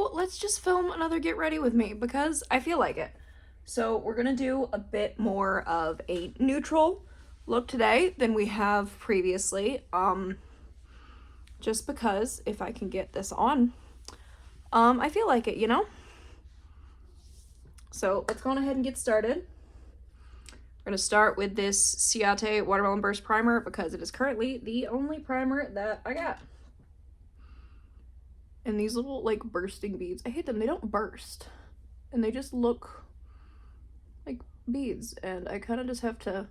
so let's just film another Get Ready With Me because I feel like it. So we're gonna do a bit more of a neutral look today than we have previously. Just because if I can get this on, I feel like it, you know? So let's go on ahead and get started. We're gonna start with this Ciate Watermelon Burst Primer because it is currently the only primer that I got. And these little like bursting beads, I hate them. They don't burst and they just look like beads, and I kind of just have to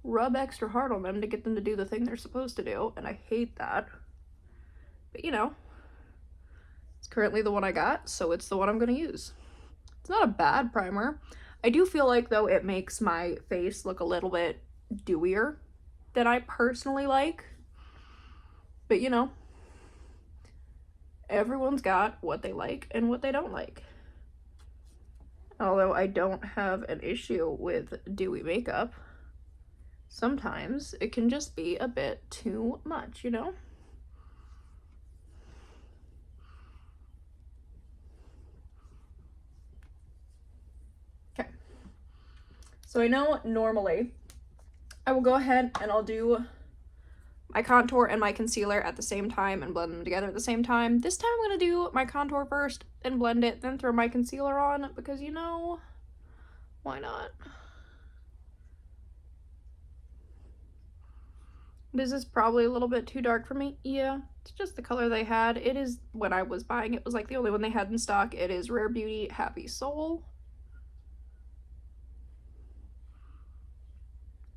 rub extra hard on them to get them to do the thing they're supposed to do, and I hate that. But you know, it's currently the one I got, so it's the one I'm gonna use. It's not a bad primer. I do feel like though it makes my face look a little bit dewier than I personally like. But you know, everyone's got what they like and what they don't like. Although I don't have an issue with dewy makeup, sometimes it can just be a bit too much, you know? Okay. So I know normally I will go ahead and I'll do my contour and my concealer at the same time and blend them together at the same time. This time I'm going to do my contour first and blend it, then throw my concealer on because, you know, why not? This is probably a little bit too dark for me. Yeah, it's just the color they had. It is, when I was buying it, was like the only one they had in stock. It is Rare Beauty Happy Soul.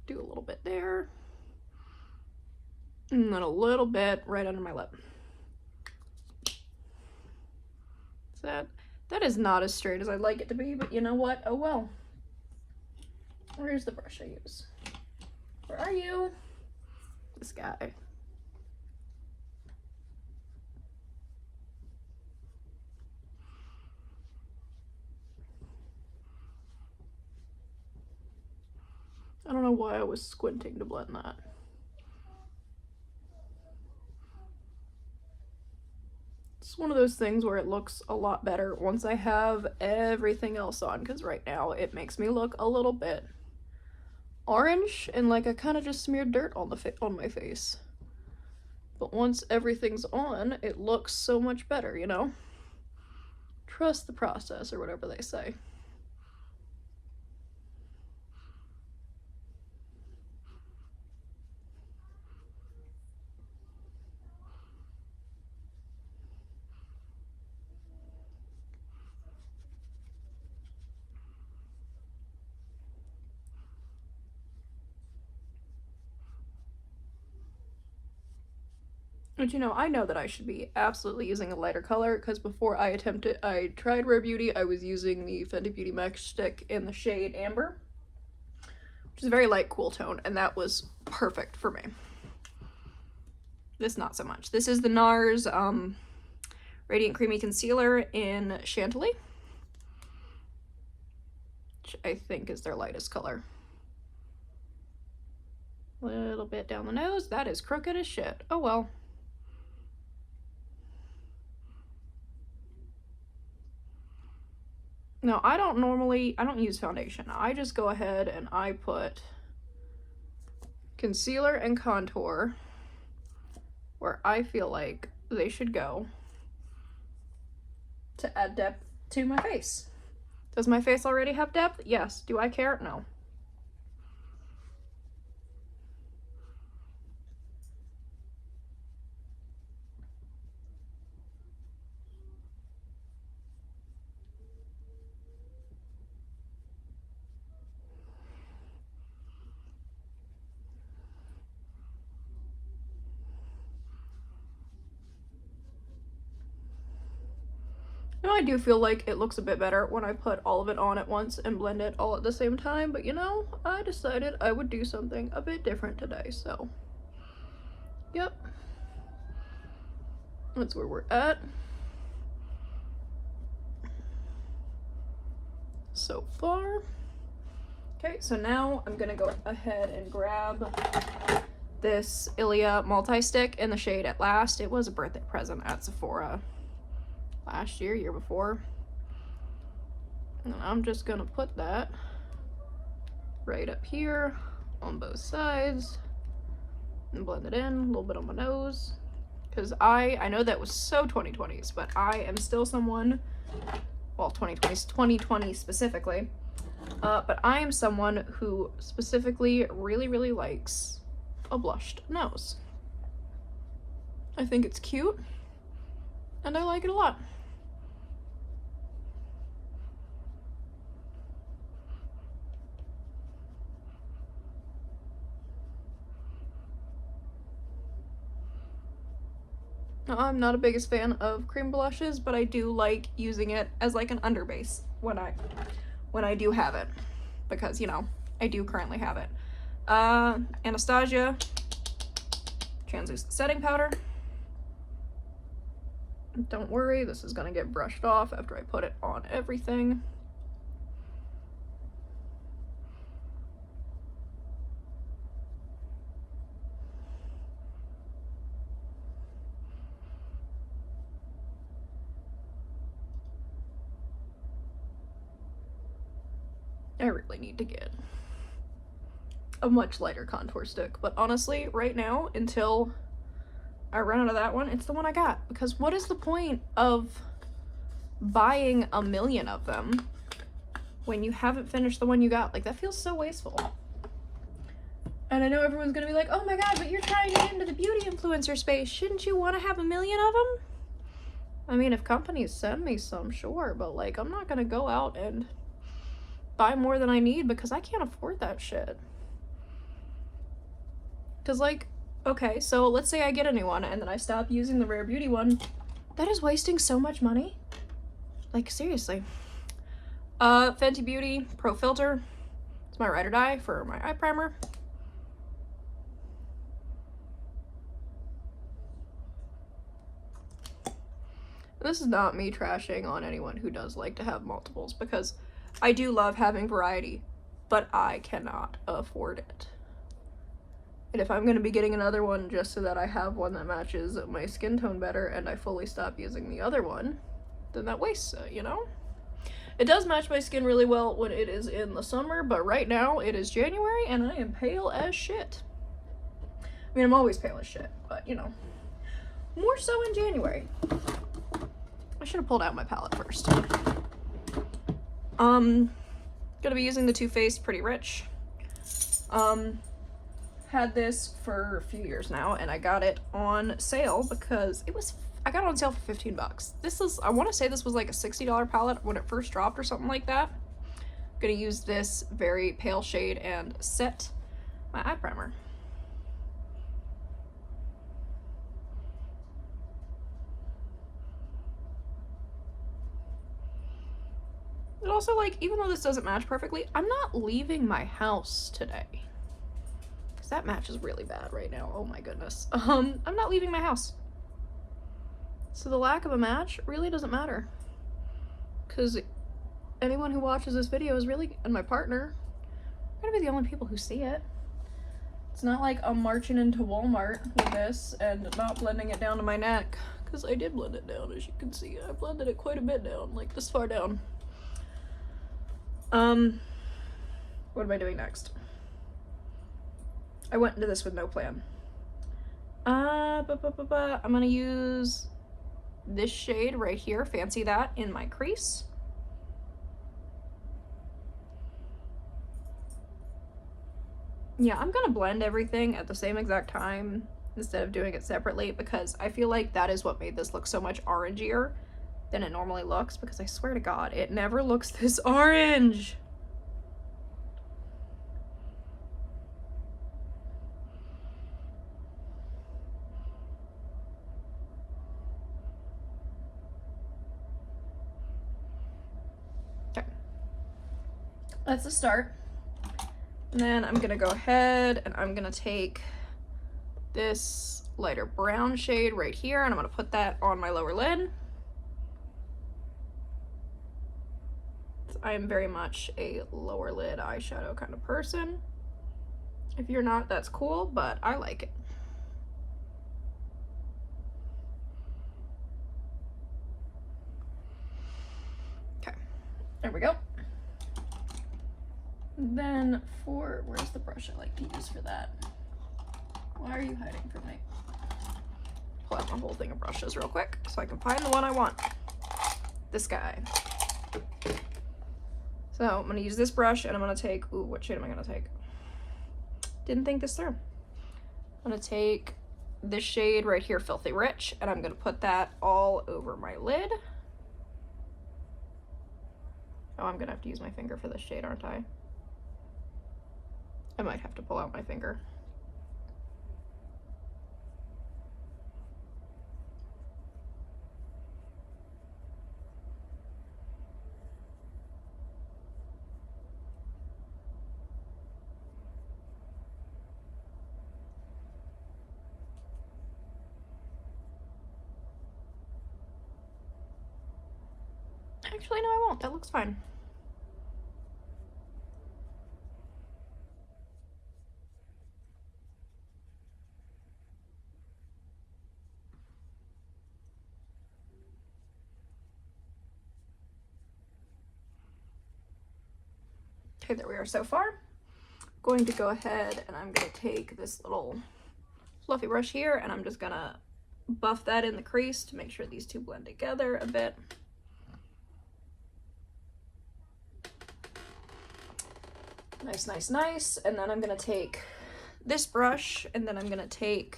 Do a little bit there. And then a little bit right under my lip. So that is not as straight as I'd like it to be, but you know what? Oh well. Where's the brush I use? Where are you? This guy. I don't know why I was squinting to blend that. It's one of those things where it looks a lot better once I have everything else on, because right now it makes me look a little bit orange and like I kind of just smeared dirt on my face. But once everything's on, it looks so much better, you know? Trust the process, or whatever they say. But you know, I know that I should be absolutely using a lighter color, because before I tried Rare Beauty, I was using the Fenty Beauty Matchstick in the shade Amber, which is a very light, cool tone, and that was perfect for me. This not so much. This is the NARS Radiant Creamy Concealer in Chantilly, which I think is their lightest color. A little bit down the nose. That is crooked as shit. Oh well. No, I don't use foundation. I just go ahead and I put concealer and contour where I feel like they should go to add depth to my face. Does my face already have depth? Yes. Do I care? No. Now I do feel like it looks a bit better when I put all of it on at once and blend it all at the same time, but you know, I decided I would do something a bit different today, so yep. That's where we're at so far. Okay, so now I'm gonna go ahead and grab this Ilia multi-stick in the shade At Last. It was a birthday present at Sephora last year, year before. And I'm just gonna put that right up here on both sides and blend it in a little bit on my nose. Because I know that was so 2020s, but I am still someone, well, 2020 specifically, but I am someone who specifically really, really likes a blushed nose. I think it's cute, and I like it a lot. I'm not a biggest fan of cream blushes, but I do like using it as like an underbase when I do have it, because, you know, I do currently have it. Anastasia translucent setting powder. Don't worry, this is gonna get brushed off after I put it on everything. I really need to get a much lighter contour stick, but honestly, right now, until I run out of that one, it's the one I got. Because what is the point of buying a million of them when you haven't finished the one you got? Like, that feels so wasteful. And I know everyone's gonna be like, oh my god, but you're trying to get into the beauty influencer space. Shouldn't you want to have a million of them? I mean, if companies send me some, sure, but like, I'm not gonna go out and buy more than I need because I can't afford that shit. Because, like, okay, so let's say I get a new one and then I stop using the Rare Beauty one. That is wasting so much money. Like, seriously. Fenty Beauty Pro Filter. It's my ride or die for my eye primer. This is not me trashing on anyone who does like to have multiples, because I do love having variety, but I cannot afford it. And if I'm going to be getting another one just so that I have one that matches my skin tone better and I fully stop using the other one, then that wastes it, you know? It does match my skin really well when it is in the summer, but right now it is January and I am pale as shit. I mean, I'm always pale as shit, but, you know, more so in January. I should have pulled out my palette first. Gonna be using the Too Faced Pretty Rich. Had this for a few years now, and I got it on sale because I got it on sale for 15 bucks. This is, I want to say this was like a $60 palette when it first dropped or something like that. I'm gonna use this very pale shade and set my eye primer. But also, like, even though this doesn't match perfectly, I'm not leaving my house today. Because that matches really bad right now. Oh my goodness. I'm not leaving my house. So the lack of a match really doesn't matter. Because anyone who watches this video is really, and my partner, are gonna be the only people who see it. It's not like I'm marching into Walmart with this and not blending it down to my neck. Because I did blend it down, as you can see. I blended it quite a bit down, like this far down. What am I doing next? I went into this with no plan. I'm gonna use this shade right here, Fancy That, in my crease. Yeah, I'm gonna blend everything at the same exact time instead of doing it separately, because I feel like that is what made this look so much orangier than it normally looks, because I swear to God, it never looks this orange. Okay. That's the start. And then I'm gonna go ahead and I'm gonna take this lighter brown shade right here and I'm gonna put that on my lower lid. I am very much a lower lid eyeshadow kind of person. If you're not, that's cool, but I like it. There we go. Then where's the brush I like to use for that? Why are you hiding from me? Pull out my whole thing of brushes real quick so I can find the one I want. This guy. So I'm gonna use this brush and I'm gonna take, ooh, what shade am I gonna take? Didn't think this through. I'm gonna take this shade right here, Filthy Rich, and I'm gonna put that all over my lid. Oh, I'm gonna have to use my finger for this shade, aren't I? I might have to pull out my finger. Actually, no, I won't. That looks fine. Okay, there we are so far. Going to go ahead and I'm going to take this little fluffy brush here and I'm just going to buff that in the crease to make sure these two blend together a bit. Nice, nice, nice. And then I'm going to take this brush and then I'm going to take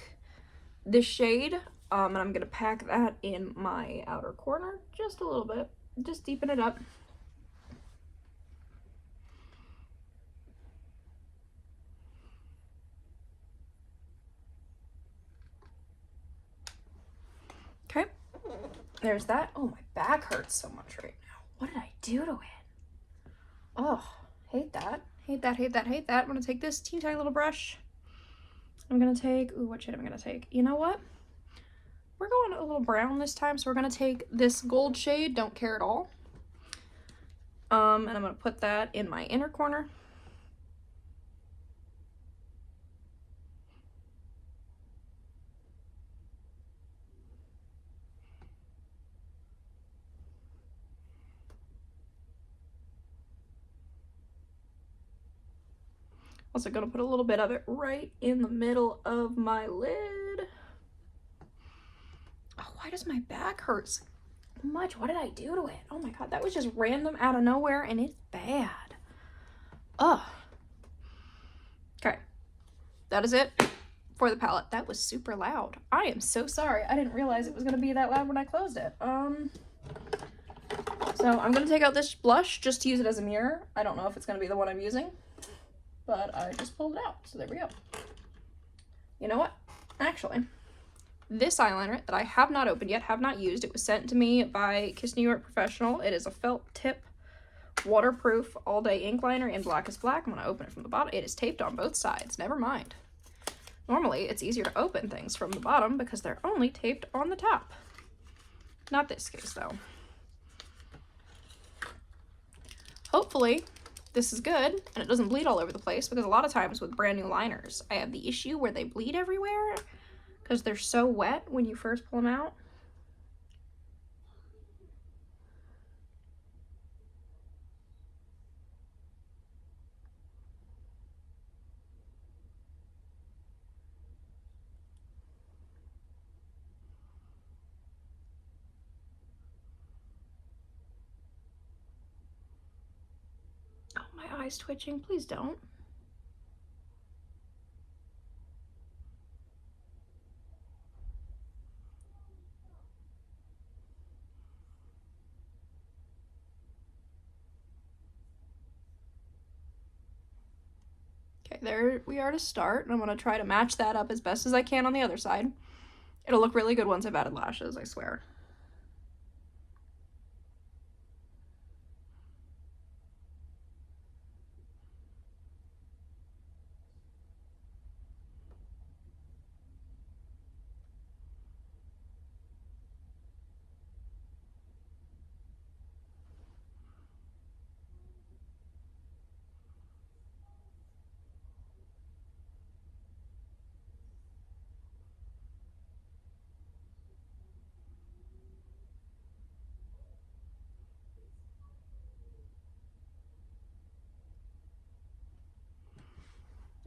this shade and I'm going to pack that in my outer corner just a little bit. Just deepen it up. Okay, there's that. Oh, my back hurts so much right now. What did I do to it? Oh, hate that. Hate that, hate that, hate that. I'm gonna take this teeny tiny little brush. I'm gonna take, ooh, what shade am I gonna take? You know what? We're going a little brown this time, so we're gonna take this gold shade, Don't Care at All. And I'm gonna put that in my inner corner. Also gonna put a little bit of it right in the middle of my lid. Oh, why does my back hurt so much? What did I do to it? Oh my god, that was just random out of nowhere and it's bad. Ugh. Okay, that is it for the palette. That was super loud. I am so sorry. I didn't realize it was gonna be that loud when I closed it. So I'm gonna take out this blush just to use it as a mirror. I don't know if it's gonna be the one I'm using, but I just pulled it out, so there we go. You know what? Actually, this eyeliner that I have not opened yet, have not used, it was sent to me by Kiss New York Professional. It is a felt tip, waterproof, all-day ink liner in Black is Black. I'm gonna open it from the bottom. It is taped on both sides, never mind. Normally, it's easier to open things from the bottom because they're only taped on the top. Not this case, though. Hopefully, this is good and it doesn't bleed all over the place, because a lot of times with brand new liners, I have the issue where they bleed everywhere because they're so wet when you first pull them out. Oh, my eye's twitching. Please don't. Okay, there we are to start, and I'm going to try to match that up as best as I can on the other side. It'll look really good once I've added lashes, I swear.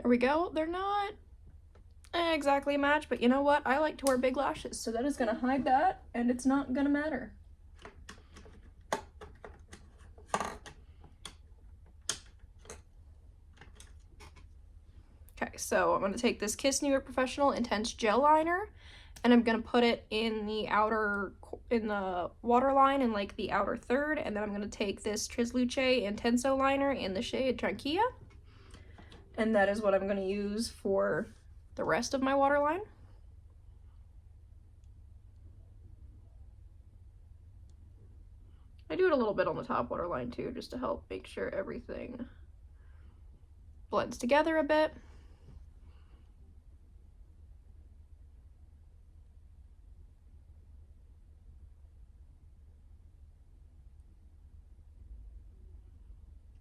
There we go. They're not exactly a match, but you know what? I like to wear big lashes, so that is going to hide that, and it's not going to matter. Okay, so I'm going to take this Kiss New York Professional Intense Gel Liner, and I'm going to put it in the outer, in the waterline in like the outer third, and then I'm going to take this Trisluce Intenso Liner in the shade Tranquilla, and that is what I'm going to use for the rest of my waterline. I do it a little bit on the top waterline too, just to help make sure everything blends together a bit.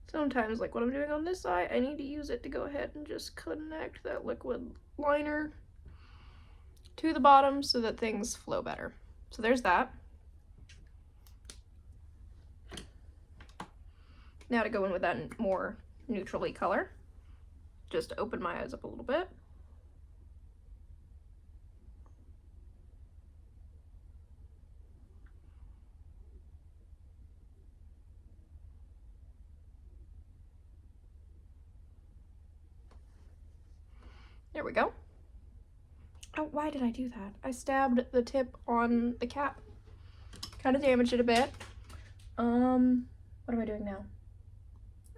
Sometimes, like what I'm doing on this side, I need to use it to go ahead and just connect that liquid liner to the bottom so that things flow better. So there's that. Now to go in with that more neutrally color, just to open my eyes up a little bit. There we go. Oh, why did I do that? I stabbed the tip on the cap. Kind of damaged it a bit. What am I doing now?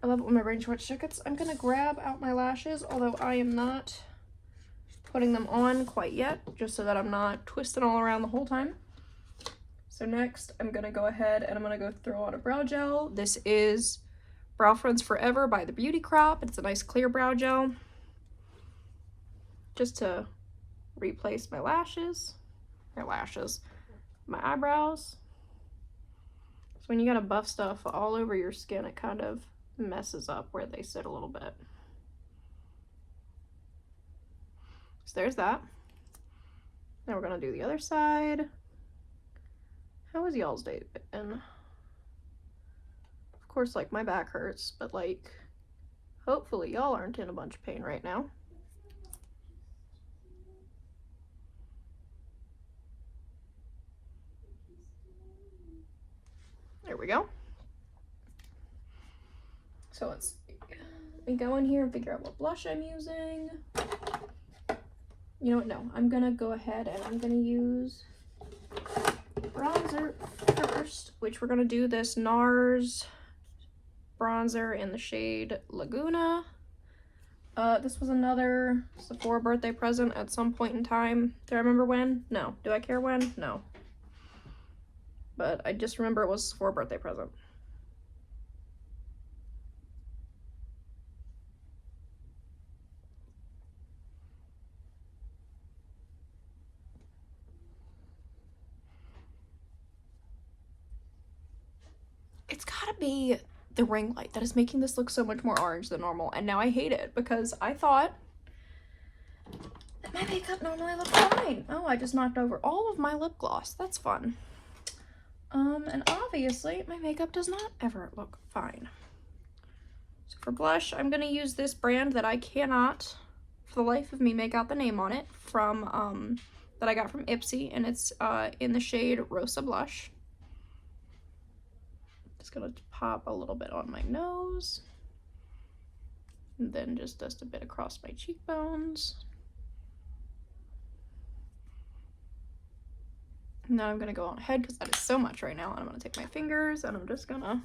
I love it when my brain short circuits. I'm gonna grab out my lashes, although I am not putting them on quite yet, just so that I'm not twisting all around the whole time. So next, I'm gonna go ahead and I'm gonna go throw on a brow gel. This is Brow Friends Forever by the Beauty Crop. It's a nice clear brow gel, just to replace my lashes, my eyebrows. So when you gotta buff stuff all over your skin, it kind of messes up where they sit a little bit. So there's that. Now we're gonna do the other side. How was y'all's day? And of course, like, my back hurts, but like, hopefully y'all aren't in a bunch of pain right now. There we go. So let me go in here and figure out what blush I'm using. You know what? No, I'm gonna go ahead and I'm gonna use bronzer first, which we're gonna do this NARS bronzer in the shade Laguna. This was another Sephora birthday present at some point in time. Do I remember when? No. Do I care when? No. But I just remember it was a Sephora birthday present. It's gotta be the ring light that is making this look so much more orange than normal, and now I hate it because I thought that my makeup normally looked fine. Oh, I just knocked over all of my lip gloss. That's fun. And obviously my makeup does not ever look fine. So for blush, I'm gonna use this brand that I cannot for the life of me make out the name on it, from that I got from Ipsy, and it's in the shade Rosa Blush. Just gonna pop a little bit on my nose, and then just a bit across my cheekbones. Now I'm gonna go on ahead because that is so much right now, and I'm gonna take my fingers and I'm just gonna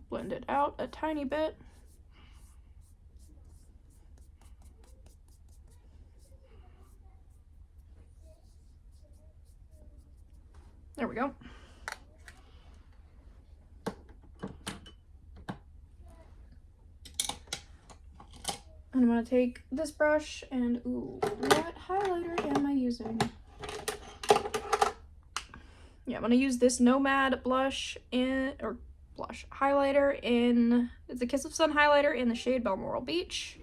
blend it out a tiny bit. There we go. And I'm gonna take this brush and, ooh, what highlighter am I using? Yeah, I'm gonna use this Nomad blush highlighter in, it's a Kiss of Sun highlighter in the shade Balmoral Beach.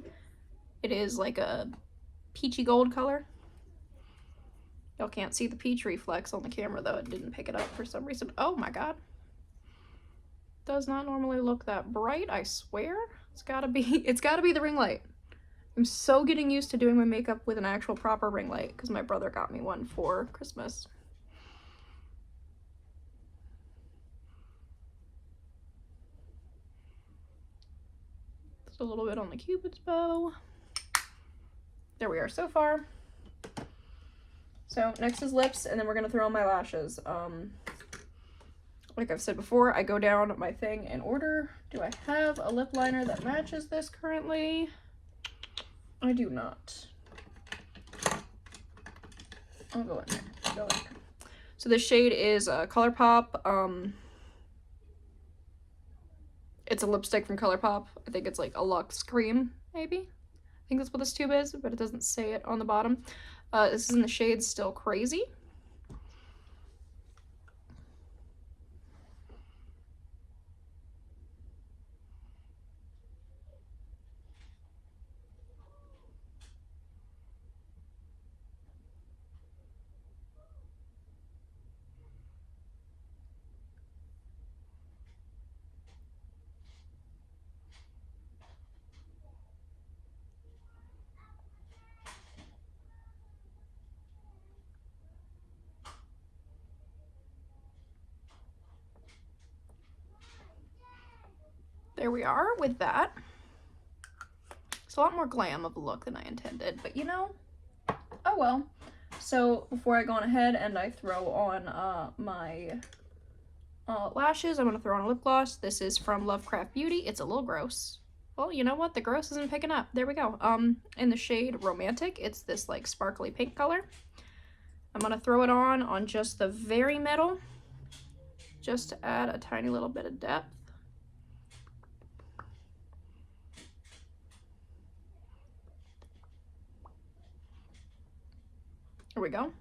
It is like a peachy gold color. Y'all can't see the peach reflex on the camera though, it didn't pick it up for some reason. Oh my god. Does not normally look that bright, I swear. It's gotta be the ring light. I'm so getting used to doing my makeup with an actual proper ring light because my brother got me one for Christmas. Just a little bit on the Cupid's bow. There we are so far. So next is lips, and then we're gonna throw on my lashes. Like I've said before, I go down my thing in order. Do I have a lip liner that matches this currently? I do not. I'll go in there. Go in there. So this shade is ColourPop. It's a lipstick from ColourPop. I think it's like a Luxe Cream, maybe? I think that's what this tube is, but it doesn't say it on the bottom. This is in the shade Still Crazy. There we are with that. It's a lot more glam of a look than I intended, but you know, oh well. So before I go on ahead and I throw on my lashes, I'm going to throw on a lip gloss. This is from Lovecraft Beauty. It's a little gross. Well, you know what? The gross isn't picking up. There we go. In the shade Romantic, it's this like sparkly pink color. I'm going to throw it on just the very middle, just to add a tiny little bit of depth. Here we go.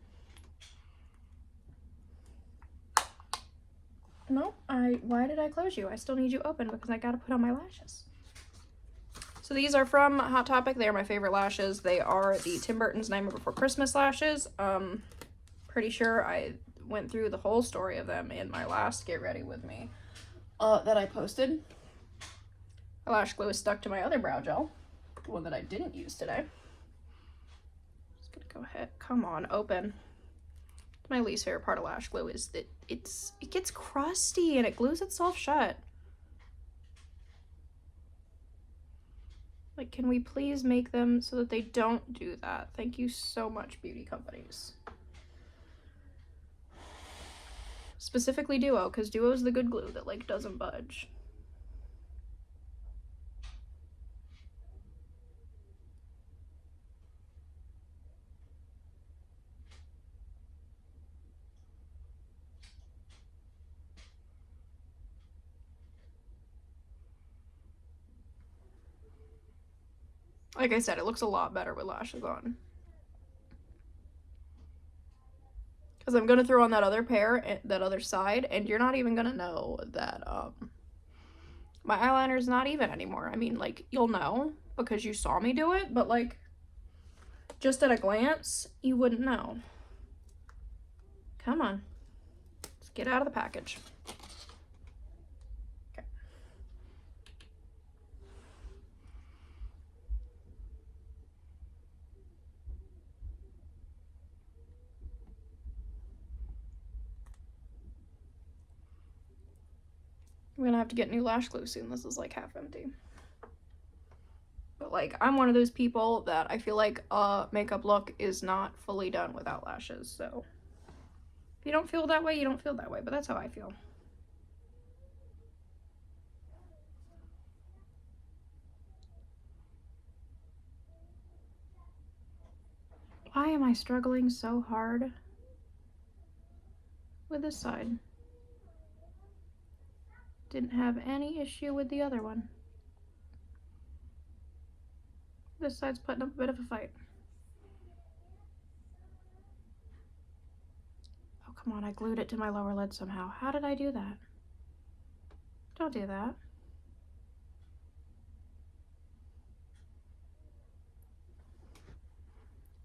No, why did I close you? I still need you open because I gotta put on my lashes. So these are from Hot Topic. They are my favorite lashes. They are the Tim Burton's Nightmare Before Christmas lashes. Pretty sure I went through the whole story of them in my last Get Ready With Me that I posted. My lash glue is stuck to my other brow gel, the one that I didn't use today. Just gonna go ahead, come on, open. My least favorite part of lash glue is that it gets crusty and it glues itself shut. Like, can we please make them so that they don't do that? Thank you so much, beauty companies. Specifically Duo, because Duo is the good glue that like doesn't budge. Like I said, it looks a lot better with lashes on. Because I'm going to throw on that other pair, that other side, and you're not even going to know that my eyeliner is not even anymore. I mean, like, you'll know because you saw me do it, but like, just at a glance, you wouldn't know. Come on. Let's get out of the package. Okay. I'm gonna have to get new lash glue soon. This is like half empty. But like, I'm one of those people that I feel like a makeup look is not fully done without lashes. So if you don't feel that way, you don't feel that way. But that's how I feel. Why am I struggling so hard with this side? Didn't have any issue with the other one. This side's putting up a bit of a fight. Oh, come on, I glued it to my lower lid somehow. How did I do that? Don't do that.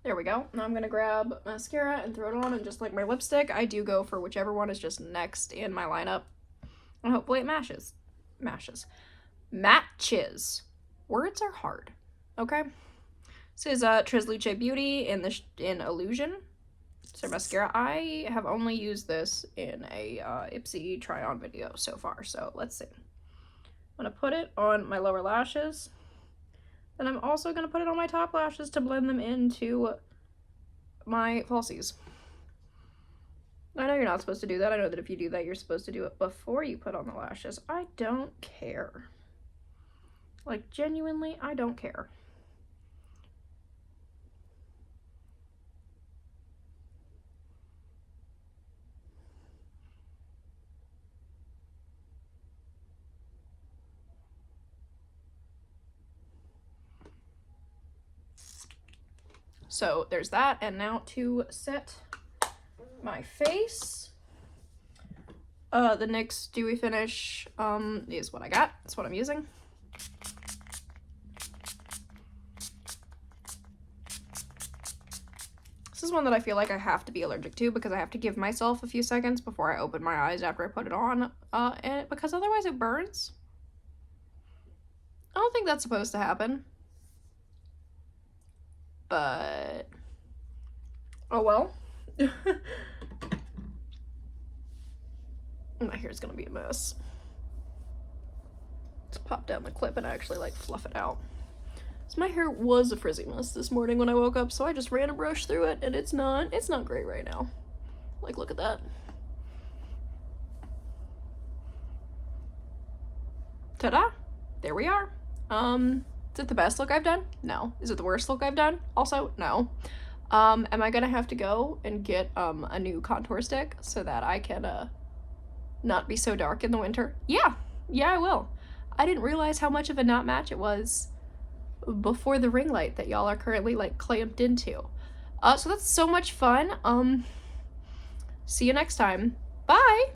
There we go. Now I'm gonna grab mascara and throw it on, and just like my lipstick, I do go for whichever one is just next in my lineup. And hopefully it matches. Words are hard. Okay. This is Tresluce Beauty in Illusion. It's their mascara. I have only used this in a Ipsy try-on video so far, so let's see. I'm gonna put it on my lower lashes. Then I'm also gonna put it on my top lashes to blend them into my falsies. I know you're not supposed to do that. I know that if you do that, you're supposed to do it before you put on the lashes. I don't care. Like, genuinely, I don't care. So there's that, and now to set my face. The NYX Dewy Finish is what I got. That's what I'm using. This is one that I feel like I have to be allergic to because I have to give myself a few seconds before I open my eyes after I put it on, and because otherwise it burns. I don't think that's supposed to happen. But oh well. My hair's gonna be a mess. Let's pop down the clip and actually like fluff it out. So my hair was a frizzy mess this morning when I woke up, so I just ran a brush through it, and it's not great right now. Like, look at that. Ta-da! There we are. Is it the best look I've done? No. Is it the worst look I've done? Also, no. Am I gonna have to go and get a new contour stick so that I can not be so dark in the winter? Yeah, I will. I didn't realize how much of a not match it was before the ring light that y'all are currently like clamped into. So that's so much fun. See you next time. Bye!